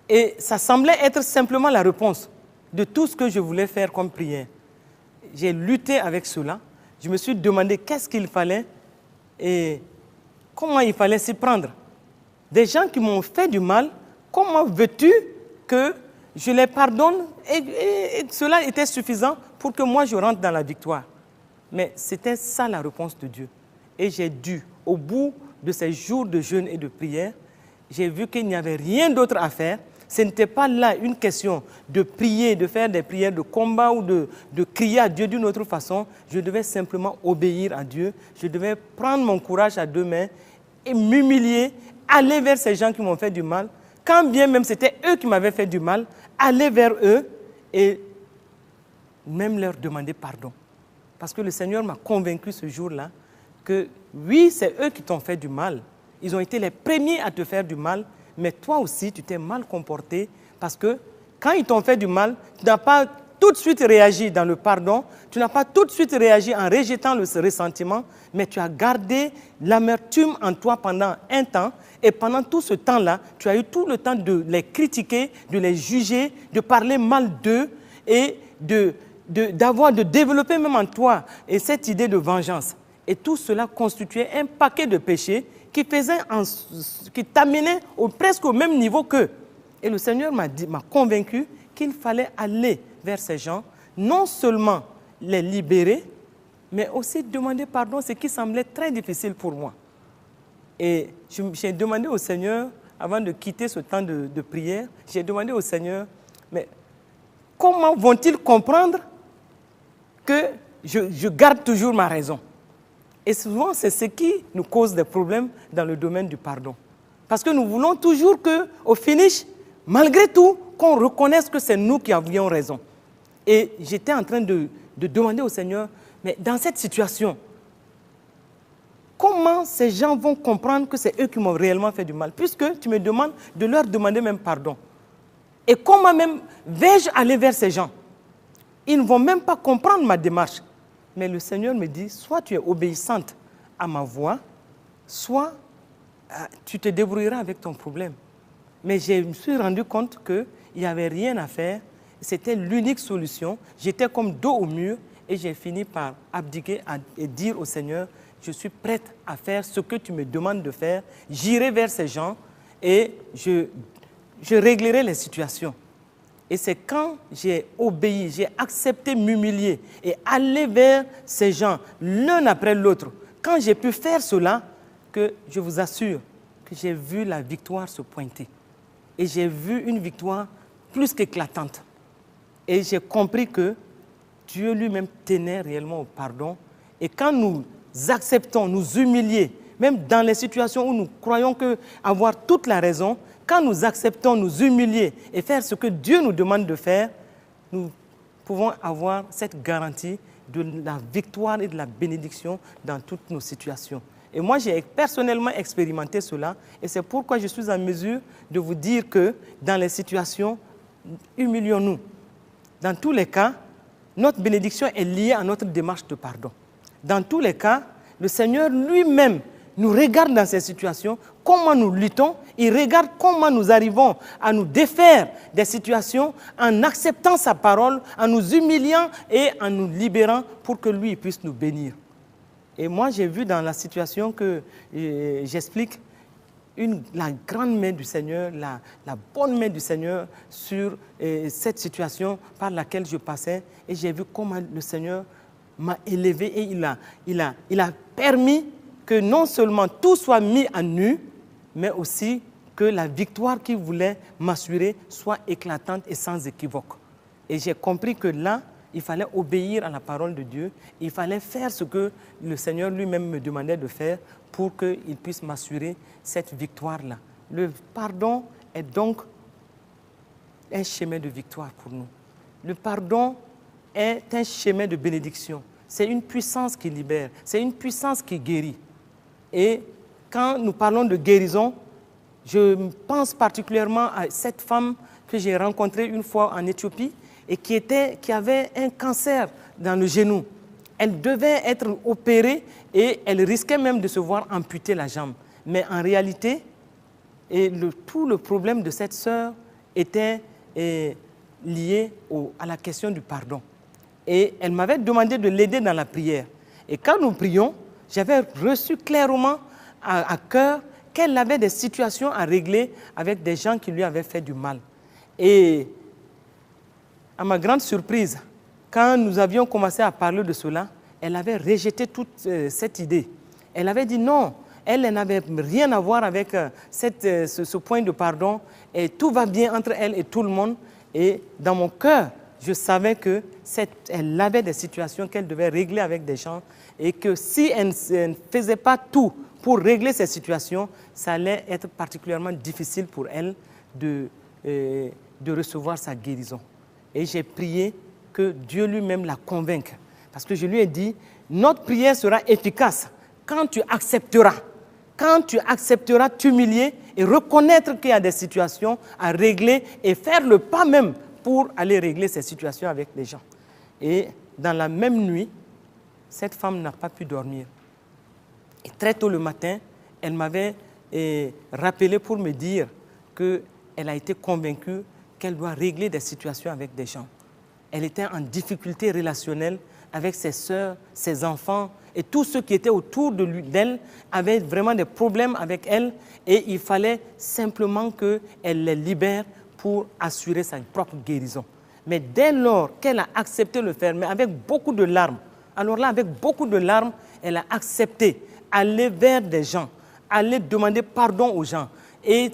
S1: Et ça semblait être simplement la réponse de tout ce que je voulais faire comme prière. J'ai lutté avec cela. Je me suis demandé qu'est-ce qu'il fallait et comment il fallait s'y prendre. Des gens qui m'ont fait du mal, comment veux-tu que je les pardonne? Et cela était suffisant pour que moi je rentre dans la victoire. Mais c'était ça la réponse de Dieu. Et j'ai dû, au bout de ces jours de jeûne et de prière, j'ai vu qu'il n'y avait rien d'autre à faire. Ce n'était pas là une question de prier, de faire des prières de combat ou de crier à Dieu d'une autre façon. Je devais simplement obéir à Dieu. Je devais prendre mon courage à 2 mains et m'humilier, aller vers ces gens qui m'ont fait du mal. Quand bien même c'était eux qui m'avaient fait du mal, aller vers eux et même leur demander pardon. Parce que le Seigneur m'a convaincu ce jour-là que oui, c'est eux qui t'ont fait du mal. Ils ont été les premiers à te faire du mal, mais toi aussi, tu t'es mal comporté parce que quand ils t'ont fait du mal, tu n'as pas tout de suite réagi dans le pardon, tu n'as pas tout de suite réagi en rejetant le ressentiment, mais tu as gardé l'amertume en toi pendant un temps et pendant tout ce temps-là, tu as eu tout le temps de les critiquer, de les juger, de parler mal d'eux et de de développer même en toi et cette idée de vengeance. Et tout cela constituait un paquet de péchés qui t'amenait presque au même niveau qu'eux. Et le Seigneur m'a convaincu qu'il fallait aller vers ces gens, non seulement les libérer, mais aussi demander pardon, ce qui semblait très difficile pour moi. Et j'ai demandé au Seigneur, avant de quitter ce temps de prière, j'ai demandé au Seigneur, mais comment vont-ils comprendre que je garde toujours ma raison? Et souvent, c'est ce qui nous cause des problèmes dans le domaine du pardon. Parce que nous voulons toujours qu'au finish, malgré tout, qu'on reconnaisse que c'est nous qui avions raison. Et j'étais en train de demander au Seigneur, mais dans cette situation, comment ces gens vont comprendre que c'est eux qui m'ont réellement fait du mal? Puisque tu me demandes de leur demander même pardon. Et comment même vais-je aller vers ces gens? Ils ne vont même pas comprendre ma démarche. Mais le Seigneur me dit, soit tu es obéissante à ma voix, soit tu te débrouilleras avec ton problème. Mais je me suis rendu compte qu'il n'y avait rien à faire. C'était l'unique solution. J'étais comme dos au mur et j'ai fini par abdiquer et dire au Seigneur, je suis prête à faire ce que tu me demandes de faire. J'irai vers ces gens et je réglerai les situations. Et c'est quand j'ai obéi, j'ai accepté m'humilier et aller vers ces gens, l'un après l'autre, quand j'ai pu faire cela, que je vous assure que j'ai vu la victoire se pointer. Et j'ai vu une victoire plus qu'éclatante. Et j'ai compris que Dieu lui-même tenait réellement au pardon. Et quand nous acceptons, nous humilier, même dans les situations où nous croyons avoir toute la raison, quand nous acceptons nous humilier et faire ce que Dieu nous demande de faire, nous pouvons avoir cette garantie de la victoire et de la bénédiction dans toutes nos situations. Et moi, j'ai personnellement expérimenté cela et c'est pourquoi je suis en mesure de vous dire que dans les situations, humilions-nous. Dans tous les cas, notre bénédiction est liée à notre démarche de pardon. Dans tous les cas, le Seigneur lui-même nous regarde dans ces situations, comment nous luttons, il regarde comment nous arrivons à nous défaire des situations en acceptant sa parole, en nous humiliant et en nous libérant pour que lui puisse nous bénir. Et moi, j'ai vu dans la situation que j'explique la grande main du Seigneur, la bonne main du Seigneur sur cette situation par laquelle je passais. Et j'ai vu comment le Seigneur m'a élevé et il a permis que non seulement tout soit mis à nu, mais aussi que la victoire qu'il voulait m'assurer soit éclatante et sans équivoque. Et j'ai compris que là, il fallait obéir à la parole de Dieu, il fallait faire ce que le Seigneur lui-même me demandait de faire pour qu'il puisse m'assurer cette victoire-là. Le pardon est donc un chemin de victoire pour nous. Le pardon est un chemin de bénédiction. C'est une puissance qui libère, c'est une puissance qui guérit. Et quand nous parlons de guérison, je pense particulièrement à cette femme que j'ai rencontrée une fois en Éthiopie et qui avait un cancer dans le genou. Elle devait être opérée et elle risquait même de se voir amputer la jambe. Mais en réalité, tout le problème de cette sœur était lié à la question du pardon. Et elle m'avait demandé de l'aider dans la prière. Et quand nous prions, j'avais reçu clairement à cœur qu'elle avait des situations à régler avec des gens qui lui avaient fait du mal. Et à ma grande surprise, quand nous avions commencé à parler de cela, elle avait rejeté toute cette idée. Elle avait dit non, elle n'avait rien à voir avec ce point de pardon et tout va bien entre elle et tout le monde. Et dans mon cœur, je savais qu'elle avait des situations qu'elle devait régler avec des gens et que si elle ne faisait pas tout pour régler ces situations, ça allait être particulièrement difficile pour elle de recevoir sa guérison. Et j'ai prié que Dieu lui-même la convainque. Parce que je lui ai dit, notre prière sera efficace quand tu accepteras t'humilier et reconnaître qu'il y a des situations à régler et faire le pas même pour aller régler ces situations avec les gens. Et dans la même nuit, cette femme n'a pas pu dormir. Et très tôt le matin, elle m'avait rappelé pour me dire qu'elle a été convaincue qu'elle doit régler des situations avec des gens. elle était en difficulté relationnelle avec ses sœurs, ses enfants, et tous ceux qui étaient autour d'elle avaient vraiment des problèmes avec elle, et il fallait simplement qu'elle les libère pour assurer sa propre guérison. Mais dès lors qu'elle a accepté le faire, mais avec beaucoup de larmes, alors là, avec beaucoup de larmes, elle a accepté aller vers des gens, aller demander pardon aux gens et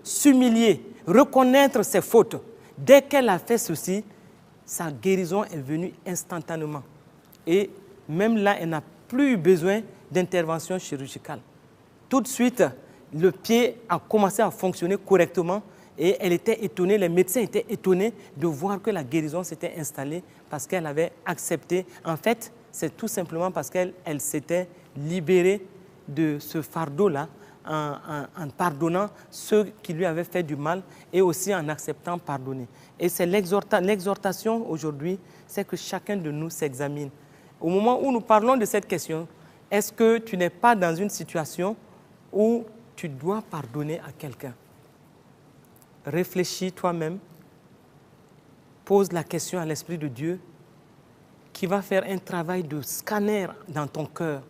S1: s'humilier, reconnaître ses fautes. Dès qu'elle a fait ceci, sa guérison est venue instantanément. Et même là, elle n'a plus eu besoin d'intervention chirurgicale. Tout de suite, le pied a commencé à fonctionner correctement et elle était étonnée, les médecins étaient étonnés de voir que la guérison s'était installée parce qu'elle avait accepté. En fait, c'est tout simplement parce qu'elle s'était libérée de ce fardeau-là en pardonnant ceux qui lui avaient fait du mal et aussi en acceptant pardonner. Et c'est l'exhortation aujourd'hui, c'est que chacun de nous s'examine. Au moment où nous parlons de cette question, est-ce que tu n'es pas dans une situation où tu dois pardonner à quelqu'un? Réfléchis toi-même, pose la question à l'Esprit de Dieu qui va faire un travail de scanner dans ton cœur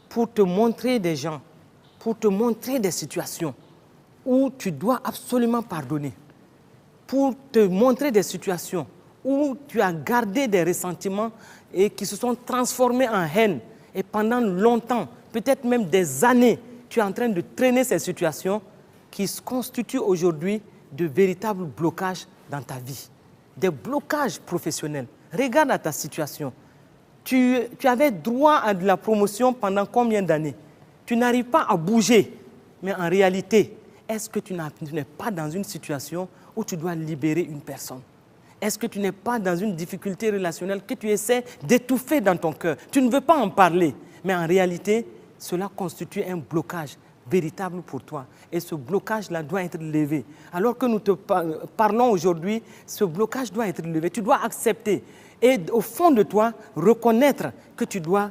S1: pour te montrer des gens, pour te montrer des situations où tu dois absolument pardonner, pour te montrer des situations où tu as gardé des ressentiments et qui se sont transformés en haine. Et pendant longtemps, peut-être même des années, tu es en train de traîner ces situations qui se constituent aujourd'hui de véritables blocages dans ta vie. Des blocages professionnels. Regarde à ta situation. Tu avais droit à de la promotion pendant combien d'années? Tu n'arrives pas à bouger. Mais en réalité, est-ce que tu n'es pas dans une situation où tu dois libérer une personne? Est-ce que tu n'es pas dans une difficulté relationnelle que tu essaies d'étouffer dans ton cœur? Tu ne veux pas en parler, mais en réalité, cela constitue un blocage véritable pour toi. Et ce blocage-là doit être levé. Alors que nous te parlons aujourd'hui, ce blocage doit être levé. Tu dois accepter et au fond de toi, reconnaître que tu dois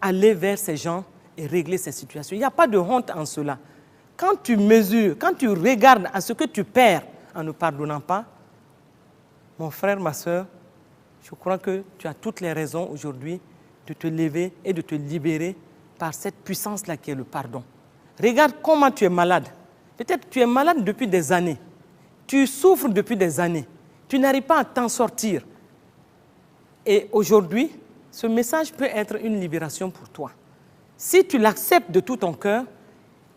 S1: aller vers ces gens et régler ces situations. Il n'y a pas de honte en cela. Quand tu mesures, quand tu regardes à ce que tu perds en ne pardonnant pas, mon frère, ma soeur, je crois que tu as toutes les raisons aujourd'hui de te lever et de te libérer par cette puissance-là qui est le pardon. Regarde comment tu es malade. Peut-être que tu es malade depuis des années. Tu souffres depuis des années. Tu n'arrives pas à t'en sortir. Et aujourd'hui, ce message peut être une libération pour toi. Si tu l'acceptes de tout ton cœur,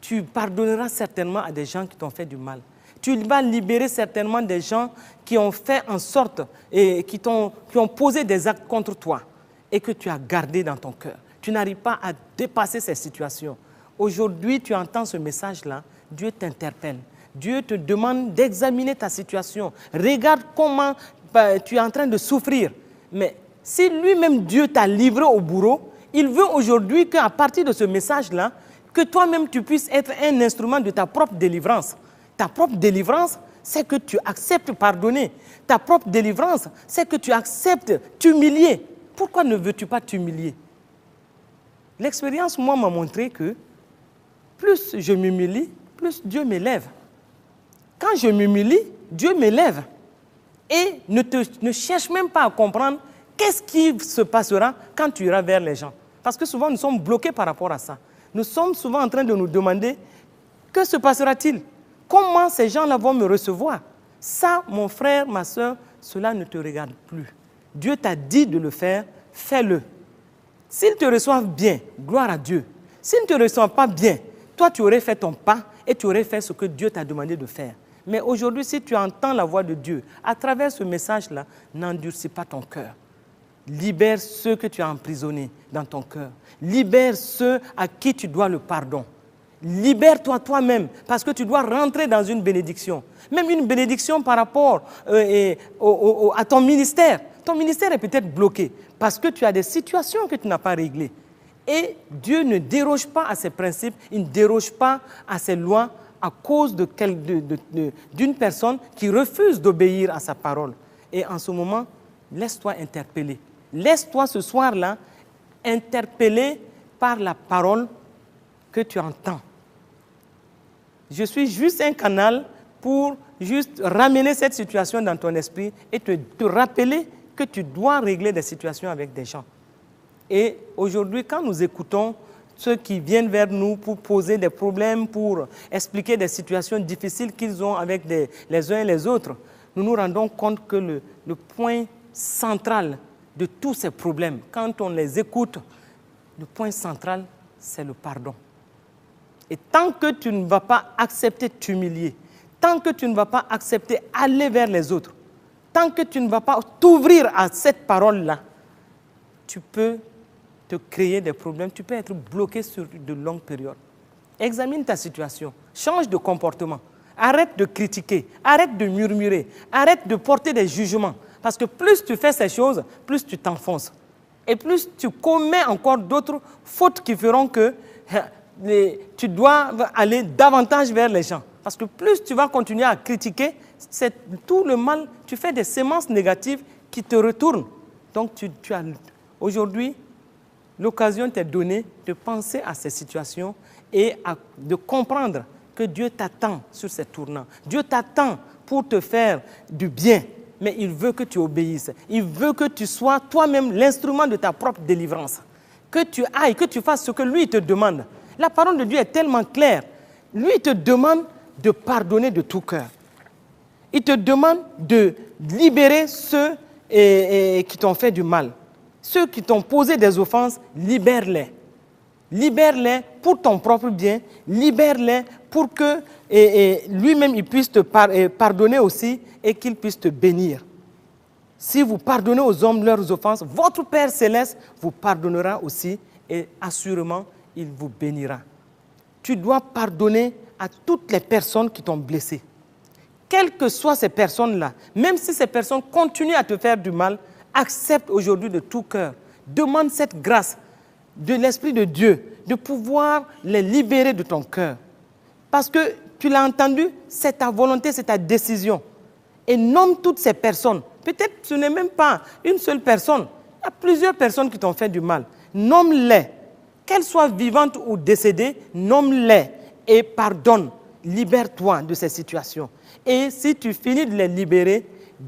S1: tu pardonneras certainement à des gens qui t'ont fait du mal. Tu vas libérer certainement des gens qui ont fait en sorte et qui ont posé des actes contre toi et que tu as gardé dans ton cœur. Tu n'arrives pas à dépasser ces situations. Aujourd'hui, tu entends ce message-là, Dieu t'interpelle. Dieu te demande d'examiner ta situation. Regarde comment tu es en train de souffrir. Mais si lui-même Dieu t'a livré au bourreau, il veut aujourd'hui qu'à partir de ce message-là, que toi-même tu puisses être un instrument de ta propre délivrance. Ta propre délivrance, c'est que tu acceptes pardonner. Ta propre délivrance, c'est que tu acceptes t'humilier. Pourquoi ne veux-tu pas t'humilier? L'expérience, moi, m'a montré que plus je m'humilie, plus Dieu m'élève. Quand je m'humilie, Dieu m'élève. Et ne cherche même pas à comprendre qu'est-ce qui se passera quand tu iras vers les gens. Parce que souvent, nous sommes bloqués par rapport à ça. Nous sommes souvent en train de nous demander, que se passera-t-il? Comment ces gens-là vont me recevoir? Ça, mon frère, ma soeur, cela ne te regarde plus. Dieu t'a dit de le faire, fais-le. S'ils te reçoivent bien, gloire à Dieu. S'ils ne te reçoivent pas bien, toi, tu aurais fait ton pas et tu aurais fait ce que Dieu t'a demandé de faire. Mais aujourd'hui, si tu entends la voix de Dieu, à travers ce message-là, n'endurcis pas ton cœur. Libère ceux que tu as emprisonnés dans ton cœur. Libère ceux à qui tu dois le pardon. Libère-toi toi-même parce que tu dois rentrer dans une bénédiction. Même une bénédiction par rapport à ton ministère. Ton ministère est peut-être bloqué parce que tu as des situations que tu n'as pas réglées. Et Dieu ne déroge pas à ses principes, il ne déroge pas à ses lois à cause d'une personne qui refuse d'obéir à sa parole. Et en ce moment, laisse-toi interpeller. Laisse-toi ce soir-là interpeller par la parole que tu entends. Je suis juste un canal pour juste ramener cette situation dans ton esprit et te rappeler que tu dois régler des situations avec des gens. Et aujourd'hui, quand nous écoutons ceux qui viennent vers nous pour poser des problèmes, pour expliquer des situations difficiles qu'ils ont avec les uns et les autres, nous nous rendons compte que le point central de tous ces problèmes, quand on les écoute, le point central, c'est le pardon. Et tant que tu ne vas pas accepter de t'humilier, tant que tu ne vas pas accepter d'aller vers les autres, tant que tu ne vas pas t'ouvrir à cette parole-là, tu peux te créer des problèmes, tu peux être bloqué sur de longues périodes. Examine ta situation, change de comportement, arrête de critiquer, arrête de murmurer, arrête de porter des jugements. Parce que plus tu fais ces choses, plus tu t'enfonces. Et plus tu commets encore d'autres fautes qui feront que tu dois aller davantage vers les gens. Parce que plus tu vas continuer à critiquer, c'est tout le mal, tu fais des semences négatives qui te retournent. Donc tu as aujourd'hui, l'occasion t'est donnée de penser à ces situations et de comprendre que Dieu t'attend sur ces tournants. Dieu t'attend pour te faire du bien, mais il veut que tu obéisses. Il veut que tu sois toi-même l'instrument de ta propre délivrance. Que tu ailles, que tu fasses ce que lui te demande. La parole de Dieu est tellement claire. Lui te demande de pardonner de tout cœur. Il te demande de libérer ceux qui t'ont fait du mal. Ceux qui t'ont posé des offenses, libère-les. Libère-les pour ton propre bien. Libère-les pour que lui-même il puisse te pardonner aussi et qu'il puisse te bénir. Si vous pardonnez aux hommes leurs offenses, votre Père Céleste vous pardonnera aussi et assurément, il vous bénira. Tu dois pardonner à toutes les personnes qui t'ont blessé. Quelles que soient ces personnes-là, même si ces personnes continuent à te faire du mal, accepte aujourd'hui de tout cœur. Demande cette grâce de l'Esprit de Dieu, de pouvoir les libérer de ton cœur. Parce que tu l'as entendu, c'est ta volonté, c'est ta décision. Et nomme toutes ces personnes. Peut-être ce n'est même pas une seule personne. Il y a plusieurs personnes qui t'ont fait du mal. Nomme-les. Qu'elles soient vivantes ou décédées, nomme-les et pardonne. Libère-toi de ces situations. Et si tu finis de les libérer,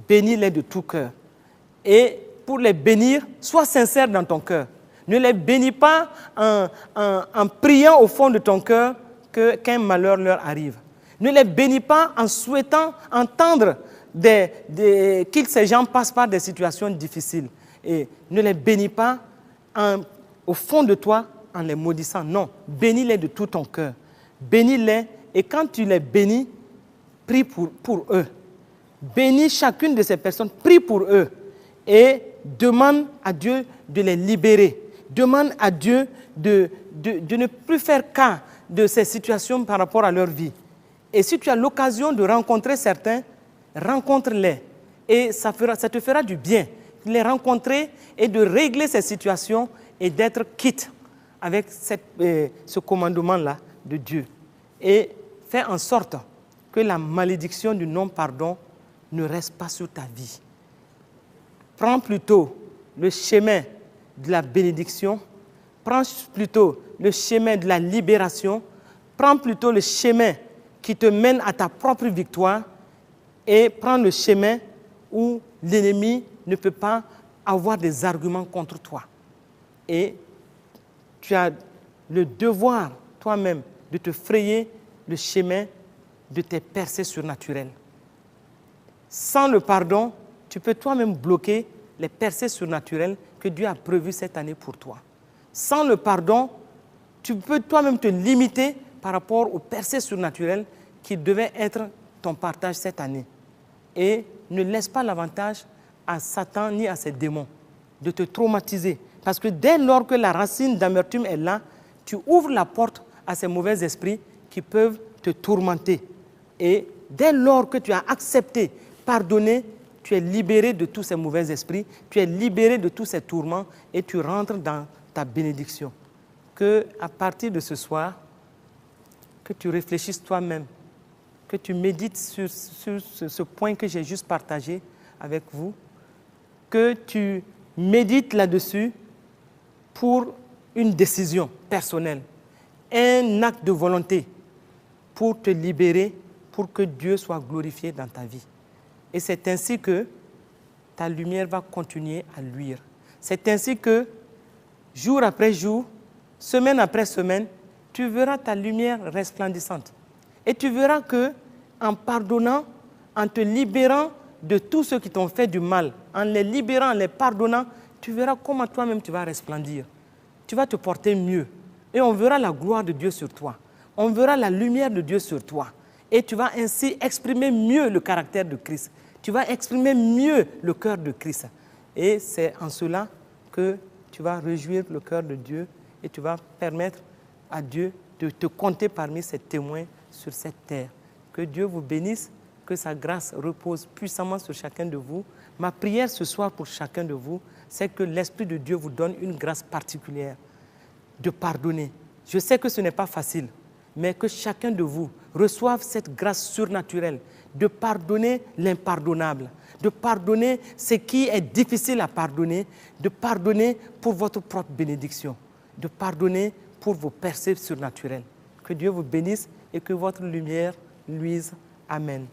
S1: bénis-les de tout cœur. Et pour les bénir, sois sincère dans ton cœur. Ne les bénis pas en priant au fond de ton cœur qu'un malheur leur arrive. Ne les bénis pas en souhaitant entendre que ces gens passent par des situations difficiles. Et ne les bénis pas au fond de toi en les maudissant. Non, bénis-les de tout ton cœur. Bénis-les et quand tu les bénis, prie pour eux. Bénis chacune de ces personnes, prie pour eux et demande à Dieu de les libérer. Demande à Dieu de ne plus faire cas de ces situations par rapport à leur vie. Et si tu as l'occasion de rencontrer certains, rencontre-les. Et ça te fera du bien de les rencontrer et de régler ces situations et d'être quitte avec ce commandement-là de Dieu. Et fais en sorte que la malédiction du non-pardon ne reste pas sur ta vie. Prends plutôt le chemin de la bénédiction, prends plutôt le chemin de la libération, prends plutôt le chemin qui te mène à ta propre victoire et prends le chemin où l'ennemi ne peut pas avoir des arguments contre toi. Et tu as le devoir toi-même de te frayer le chemin de tes percées surnaturelles. Sans le pardon, tu peux toi-même bloquer les percées surnaturelles que Dieu a prévues cette année pour toi. Sans le pardon, tu peux toi-même te limiter par rapport aux percées surnaturelles qui devaient être ton partage cette année. Et ne laisse pas l'avantage à Satan ni à ses démons de te traumatiser. Parce que dès lors que la racine d'amertume est là, tu ouvres la porte à ces mauvais esprits qui peuvent te tourmenter. Et dès lors que tu as accepté, pardonné, tu es libéré de tous ces mauvais esprits, tu es libéré de tous ces tourments et tu rentres dans ta bénédiction. Que à partir de ce soir, que tu réfléchisses toi-même, que tu médites sur ce point que j'ai juste partagé avec vous, que tu médites là-dessus pour une décision personnelle, un acte de volonté pour te libérer pour que Dieu soit glorifié dans ta vie. Et c'est ainsi que ta lumière va continuer à luire. C'est ainsi que, jour après jour, semaine après semaine, tu verras ta lumière resplendissante. Et tu verras que, en pardonnant, en te libérant de tous ceux qui t'ont fait du mal, en les libérant, en les pardonnant, tu verras comment toi-même tu vas resplendir. Tu vas te porter mieux. Et on verra la gloire de Dieu sur toi. On verra la lumière de Dieu sur toi. Et tu vas ainsi exprimer mieux le caractère de Christ. Tu vas exprimer mieux le cœur de Christ. Et c'est en cela que tu vas réjouir le cœur de Dieu et tu vas permettre à Dieu de te compter parmi ses témoins sur cette terre. Que Dieu vous bénisse, que sa grâce repose puissamment sur chacun de vous. Ma prière ce soir pour chacun de vous, c'est que l'Esprit de Dieu vous donne une grâce particulière de pardonner. Je sais que ce n'est pas facile, mais que chacun de vous reçoive cette grâce surnaturelle de pardonner l'impardonnable, de pardonner ce qui est difficile à pardonner, de pardonner pour votre propre bénédiction, de pardonner pour vos percées surnaturelles. Que Dieu vous bénisse et que votre lumière luise. Amen.